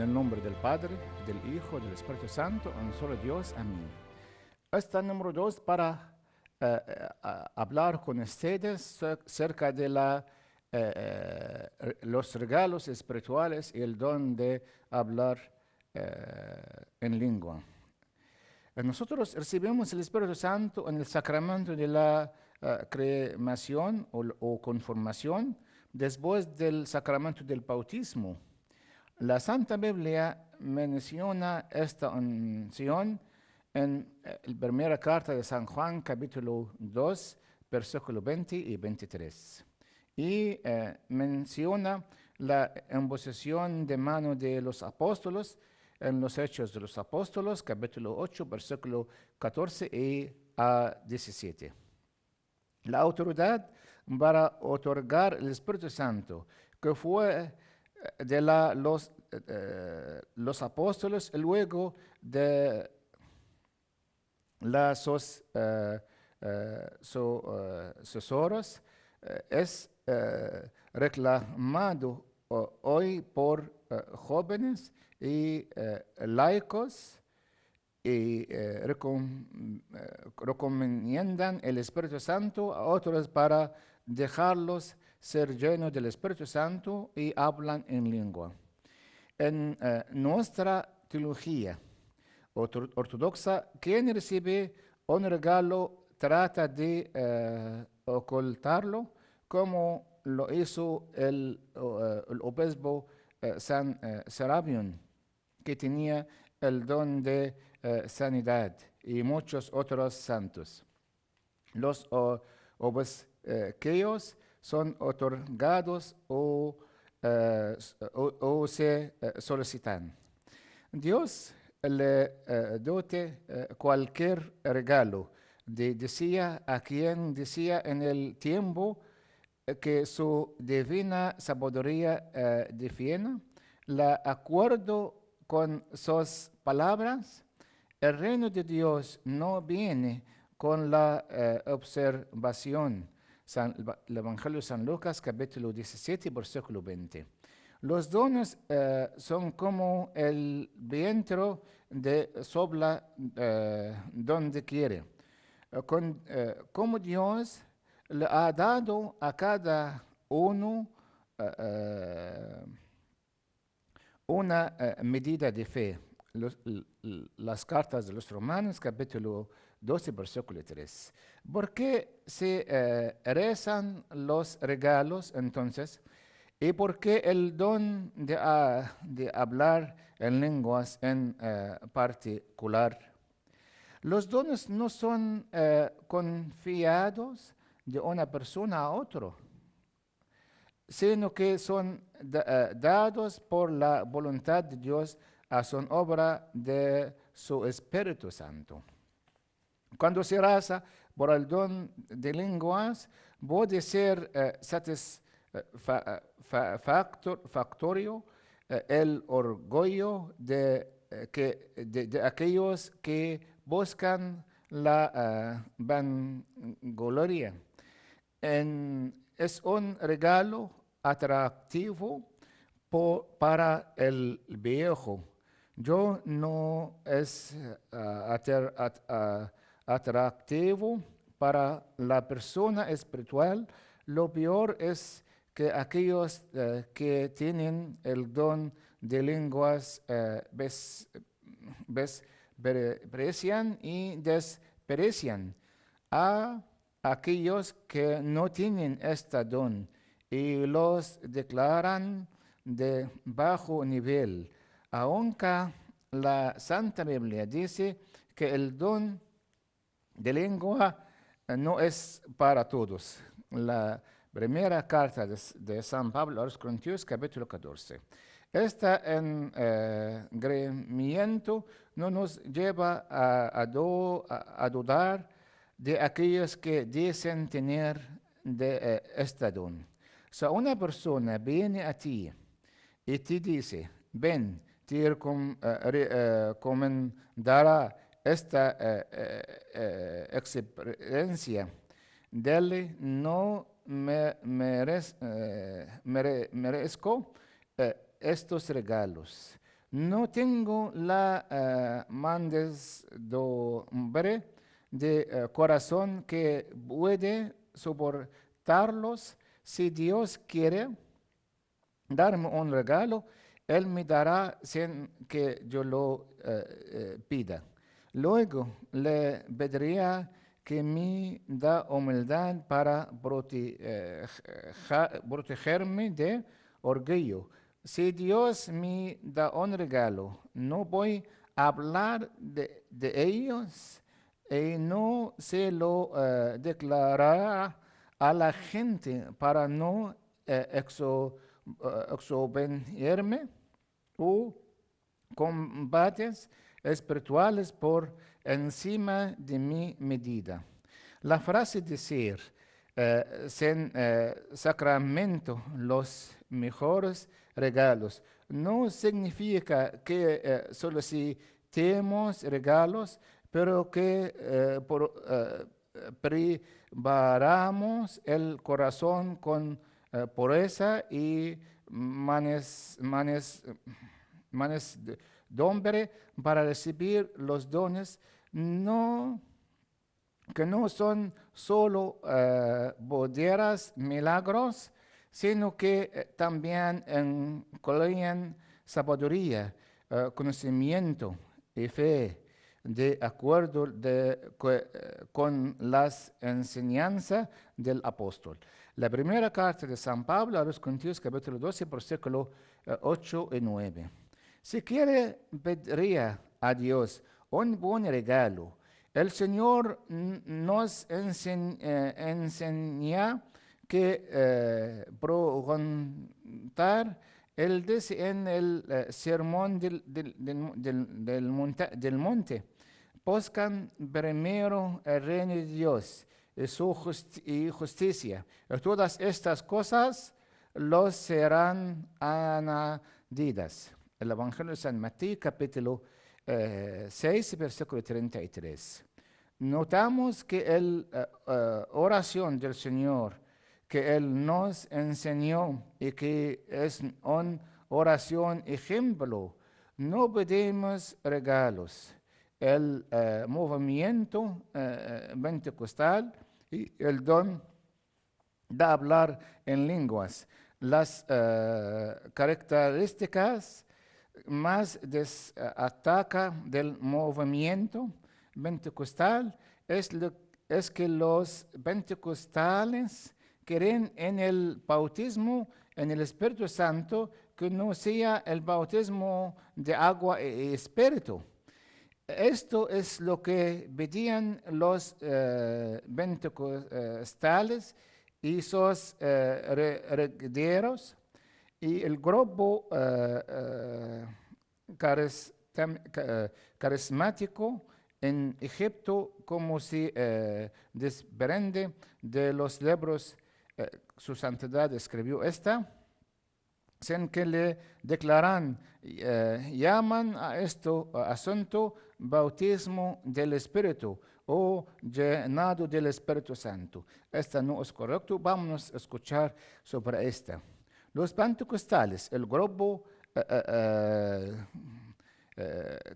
el nombre del Padre, del Hijo, del Espíritu Santo, un solo Dios. Amén. Esta número 2 para hablar con ustedes cerca de los regalos espirituales y el don de hablar en lengua. Nosotros recibimos el Espíritu Santo en el sacramento de la cremación o conformación después del sacramento del bautismo. La Santa Biblia menciona esta unción en la primera carta de San Juan, capítulo 2, versículo 20 y 23. Y menciona la imposición de mano de los apóstoles en los Hechos de los Apóstoles, capítulo 8, versículo 14 y 17. La autoridad para otorgar el Espíritu Santo, que fue de los apóstoles y luego de los sucesores, es reclamado hoy por jóvenes y laicos y recomiendan el Espíritu Santo a otros para dejarlos ser llenos del Espíritu Santo y hablan en lengua. En nuestra teología ortodoxa, quien recibe un regalo trata de ocultarlo, como lo hizo el obispo San Serapión, que tenía el don de sanidad, y muchos otros santos. Los obsequios son otorgados o se solicitan. Dios le dote cualquier regalo, decía a quien decía en el tiempo que su divina sabiduría defina, de acuerdo con sus palabras. El reino de Dios no viene con la observación. El Evangelio de San Lucas, capítulo 17, versículo 20. Los dones son como el viento de sopla donde quiere. Como Dios le ha dado a cada uno una medida de fe. Las cartas de los Romanos, capítulo 12, versículo 3. ¿Por qué se rezan los regalos entonces? ¿Y por qué el don de hablar en lenguas en particular? Los dones no son confiados de una persona a otro, sino que son dados por la voluntad de Dios a su obra de su Espíritu Santo. Cuando se reza por el don de lenguas, puede ser satisfactorio el orgullo de aquellos que buscan la vangloria. Es un regalo atractivo para el viejo. Yo no es atractivo para la persona espiritual. Lo peor es que aquellos que tienen el don de lenguas desprecian y desprecian a aquellos que no tienen este don y los declaran de bajo nivel, aunque la Santa Biblia dice que el don de lengua no es para todos. La primera carta de San Pablo a los Corintios, capítulo 14. Este engreimiento no nos lleva a dudar de aquellos que dicen tener de este don. Si una persona viene a ti y te dice, ven, te recomendará esta experiencia, dele no merezco estos regalos. no tengo la mansedumbre de corazón que puede soportarlos. Si Dios quiere darme un regalo, Él me dará sin que yo lo pida. Luego le pediría que me da humildad para protegerme de orgullo. Si Dios me da un regalo, no voy a hablar de ellos y no se lo declarará a la gente para no exponerme o combates espirituales por encima de mi medida. La frase decir, sin sacramento los mejores regalos, no significa que solicitemos regalos, pero que preparamos el corazón con pureza y mansedumbre para recibir los dones que no son solo boderas, milagros, sino que también incluyen sabiduría, conocimiento y fe, de acuerdo con las enseñanzas del apóstol. La primera carta de San Pablo a los Corintios, capítulo 12, versículo 8 y 9. Si quiere, pediría a Dios un buen regalo. El Señor nos enseña que preguntar, Él dice en el sermón del monte, buscan primero el reino de Dios y su justicia. Y todas estas cosas los serán añadidas. El Evangelio de San Mateo, capítulo 6, versículo 33. Notamos que la oración del Señor que Él nos enseñó y que es una oración ejemplo, no pedimos regalos. El movimiento pentecostal y el don de hablar en lenguas. Las características más destacadas del movimiento pentecostal es que los pentecostales creen en el bautismo en el Espíritu Santo, que no sea el bautismo de agua y espíritu. Esto es lo que pedían los pentecostales y sus herederos, y el grupo carismático en Egipto, como se desprende de los libros. Su santidad escribió esta, sin que le declaran, llaman a este asunto bautismo del Espíritu o llenado del Espíritu Santo. Esta no es correcto. Vamos a escuchar sobre esta. Los pentecostales, el grupo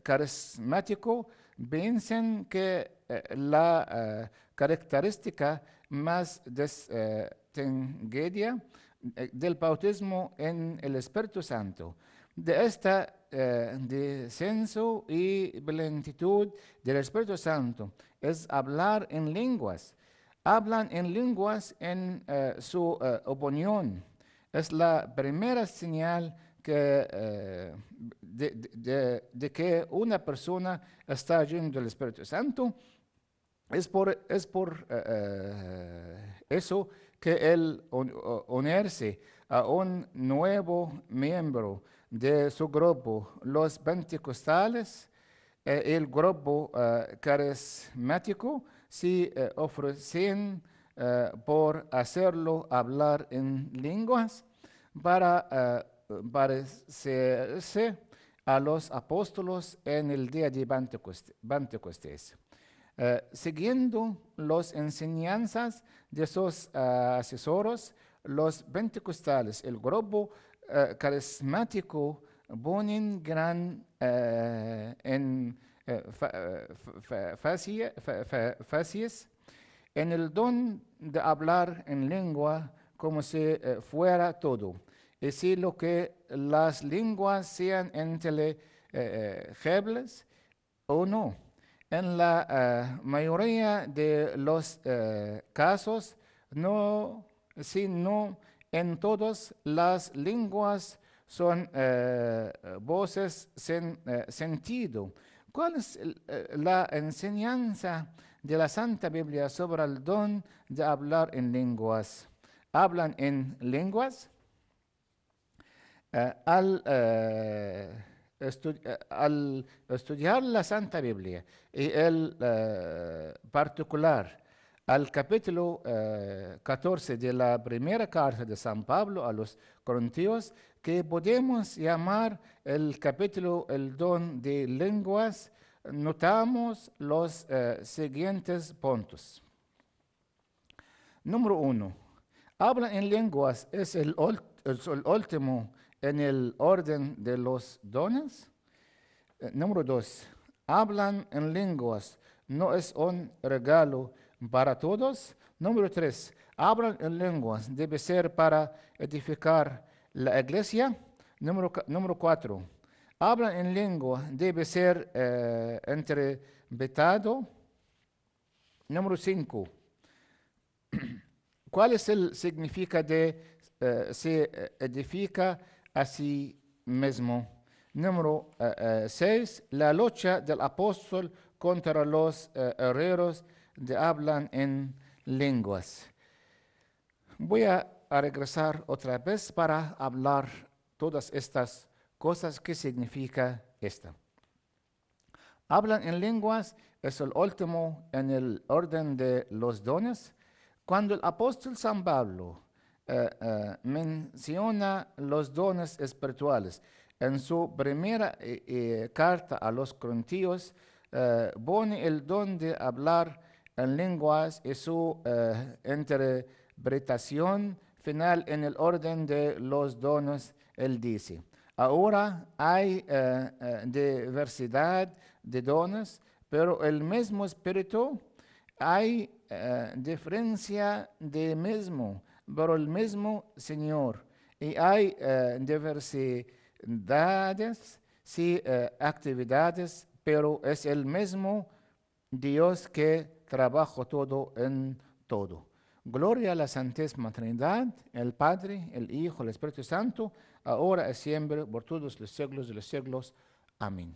carismático, piensan que la característica más distinguida del bautismo en el Espíritu Santo, de esta descenso y plenitud del Espíritu Santo, es hablar en lenguas. Hablan en lenguas en su opinión. Es la primera señal de que una persona está llena del Espíritu Santo. Es por eso que el unirse a un nuevo miembro de su grupo, los pentecostales, el grupo carismático, se ofrecen por hacerlo hablar en lenguas para parecerse a los apóstoles en el día de Pentecostés. Siguiendo las enseñanzas de sus asesores, los pentecostales, el grupo carismático, ponen gran énfasis en el don de hablar en lengua como si fuera todo. Y si lo que las lenguas sean inteligibles o no. En la mayoría de los casos, no, sino en todas las lenguas son voces sin sentido. ¿Cuál es la enseñanza de la Santa Biblia sobre el don de hablar en lenguas? ¿Hablan en lenguas? Al estudiar la Santa Biblia y el particular al capítulo 14 de la primera carta de San Pablo a los Corintios, que podemos llamar el capítulo el don de lenguas, notamos los siguientes puntos. Número 1. Habla en lenguas es el último en el orden de los dones. Número 2. Hablan en lenguas no es un regalo para todos. Número 3. Hablan en lenguas debe ser para edificar la iglesia. Número 4. Hablan en lengua debe ser interpretado. Número 5. ¿Cuál es el significado de se edifica a sí mismo? Número 6. La lucha del apóstol contra los herreros de hablan en lenguas. Voy a regresar otra vez para hablar todas estas cosas. ¿Qué significa esta? Hablan en lenguas es el último en el orden de los dones. Cuando el apóstol San Pablo menciona los dones espirituales en su primera carta a los Corintios, pone el don de hablar en lenguas y su interpretación final en el orden de los dones. Él dice: ahora hay diversidad de dones, pero el mismo Espíritu. Hay diferencia de mismo, pero el mismo Señor. Y hay diversidades, sí, actividades, pero es el mismo Dios que trabaja todo en todo. Gloria a la Santísima Trinidad, el Padre, el Hijo, el Espíritu Santo, ahora y siempre, por todos los siglos de los siglos. Amén.